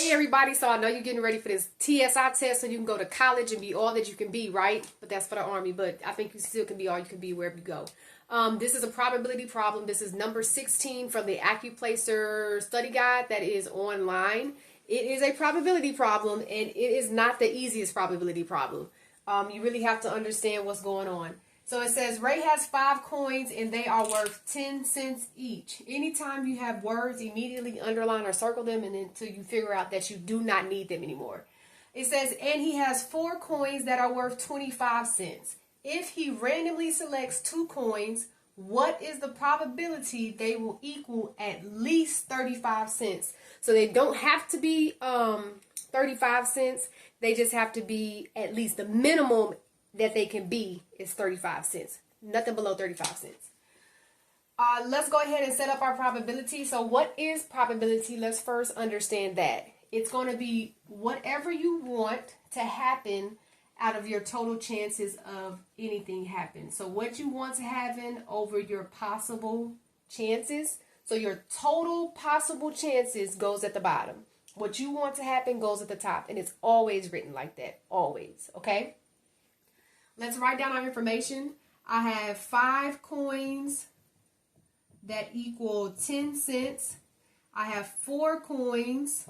Hey everybody, so I know you're getting ready for this TSI test so you can go to college and be all that you can be, right? But that's for the Army, but I think you still can be all you can be wherever you go. This is a probability problem. This is number 16 from the Accuplacer study guide that is online. It is a probability problem, and it is not the easiest probability problem. You really have to understand what's going on. So it says Ray has 5 coins and they are worth 10 cents each. Anytime you have words, immediately underline or circle them and until you figure out that you do not need them anymore. It says, and he has 4 coins that are worth 25 cents. If he randomly selects 2 coins, what is the probability they will equal at least 35 cents? So they don't have to be 35 cents. They just have to be at least the minimum that they can be is 35 cents. Nothing below 35 cents. Let's go ahead and set up our probability. So what is probability? Let's first understand that. It's going to be whatever you want to happen out of your total chances of anything happen. So what you want to happen over your possible chances. So your total possible chances goes at the bottom. What you want to happen goes at the top. And it's always written like that. Always. Okay? Let's write down our information. I have 5 coins that equal 10 cents. I have 4 coins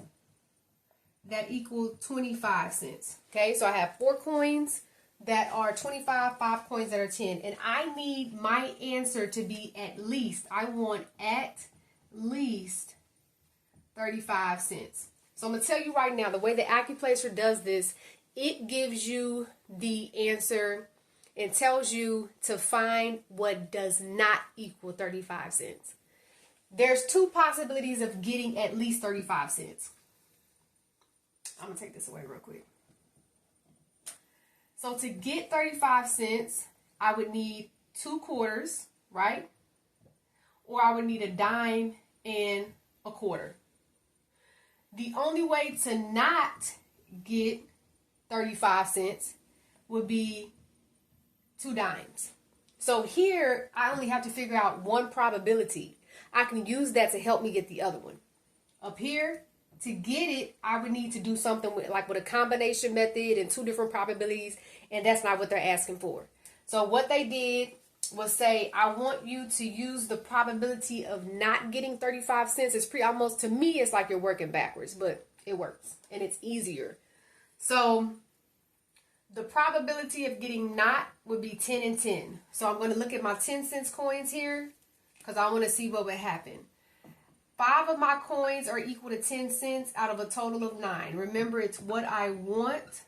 that equal 25 cents. Okay, so I have 4 coins that are 25, 5 coins that are 10. And I need my answer to be at least, I want at least 35 cents. So I'm going to tell you right now, the way the Accuplacer does this, it gives you the answer and tells you to find what does not equal 35 cents. There's 2 possibilities of getting at least 35 cents. I'm going to take this away real quick. So to get 35 cents, I would need 2 quarters, right? Or I would need a dime and a quarter. The only way to not get 35 cents would be 2 dimes. So here, I only have to figure out one probability. I can use that to help me get the other one. Up here, to get it, I would need to do something with a combination method and 2 different probabilities, and that's not what they're asking for. So what they did was say, I want you to use the probability of not getting 35 cents. It's almost, to me, it's like you're working backwards, but it works, and it's easier. So the probability of getting not would be 10 and 10. So I'm going to look at my 10 cents coins here because I want to see what would happen. 5 of my coins are equal to 10 cents out of a total of 9. Remember, it's what I want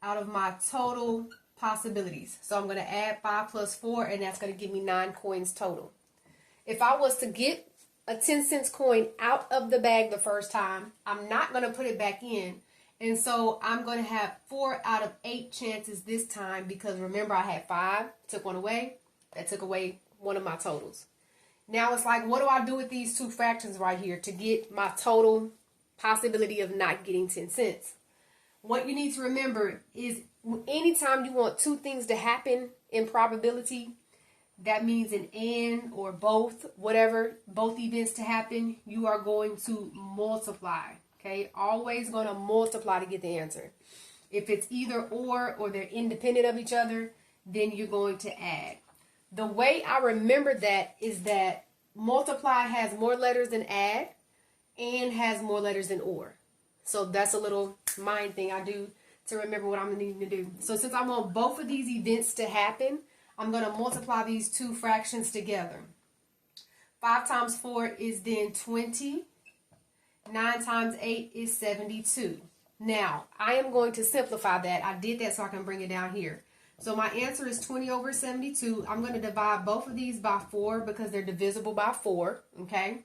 out of my total possibilities. So I'm going to add 5 plus 4, and that's going to give me 9 coins total. If I was to get a 10 cents coin out of the bag the first time, I'm not going to put it back in. And so I'm going to have 4 out of 8 chances this time because remember I had 5, took 1 away. That took away one of my totals. Now it's like, what do I do with these 2 fractions right here to get my total possibility of not getting 10 cents? What you need to remember is anytime you want 2 things to happen in probability, that means an and or both, whatever, both events to happen, you are going to multiply. Okay, always going to multiply to get the answer. If it's either or they're independent of each other, then you're going to add. The way I remember that is that multiply has more letters than add and has more letters than or. So that's a little mind thing I do to remember what I'm needing to do. So since I want both of these events to happen, I'm going to multiply these 2 fractions together. 5 times 4 is then 20. 9 times 8 is 72. Now, I am going to simplify that. I did that so I can bring it down here. So my answer is 20 over 72. I'm going to divide both of these by 4 because they're divisible by 4. Okay?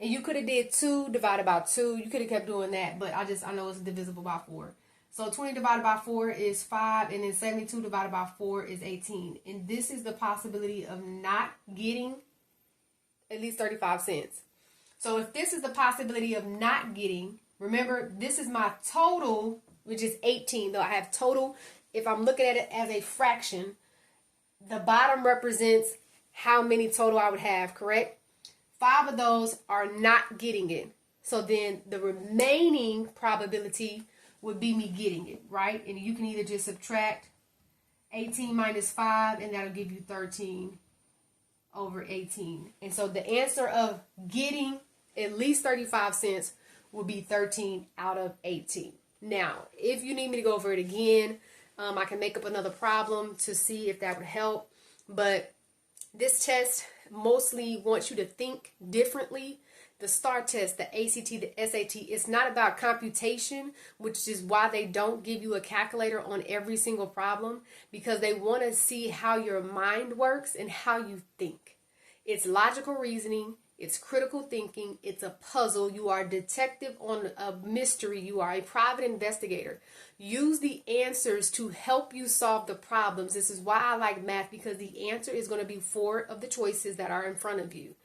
And you could have did 2 divided by 2. You could have kept doing that, but I know it's divisible by 4. So 20 divided by 4 is 5, and then 72 divided by 4 is 18. And this is the possibility of not getting at least 35 cents. So if this is the possibility of not getting, remember, this is my total, which is 18. Though I have total, if I'm looking at it as a fraction, the bottom represents how many total I would have, correct? 5 of those are not getting it. So then the remaining probability would be me getting it, right? And you can either just subtract 18 minus 5, and that'll give you 13 over 18. And so the answer of getting at least 35 cents will be 13 out of 18. Now, if you need me to go over it again, I can make up another problem to see if that would help. But this test mostly wants you to think differently. The STAR test, the ACT, the SAT, it's not about computation, which is why they don't give you a calculator on every single problem, because they want to see how your mind works and how you think. It's logical reasoning. It's critical thinking. It's a puzzle. You are a detective on a mystery. You are a private investigator. Use the answers to help you solve the problems. This is why I like math, because the answer is going to be 4 of the choices that are in front of you.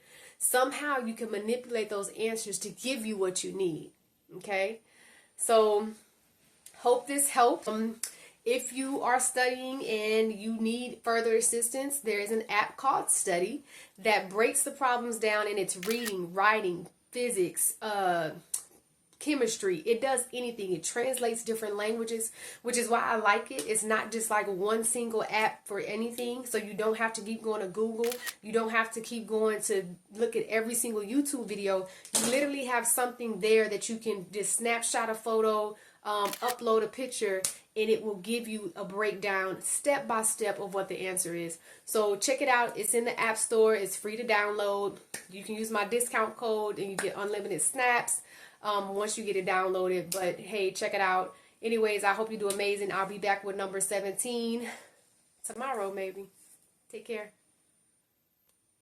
Somehow you can manipulate those answers to give you what you need. Okay? So, hope this helped. If you are studying and you need further assistance, there is an app called Study that breaks the problems down in its reading, writing, physics, chemistry. It does anything. It translates different languages, which is why I like it. It's not just like one single app for anything. So you don't have to keep going to Google. You don't have to keep going to look at every single YouTube video. You literally have something there that you can just snapshot a photo, upload a picture, and it will give you a breakdown step by step of what the answer is. So check it out. It's in the App Store. It's free to download. You can use my discount code and you get unlimited snaps once you get it downloaded. But hey, check it out. Anyways, I hope you do amazing. I'll be back with number 17 tomorrow, maybe. Take care.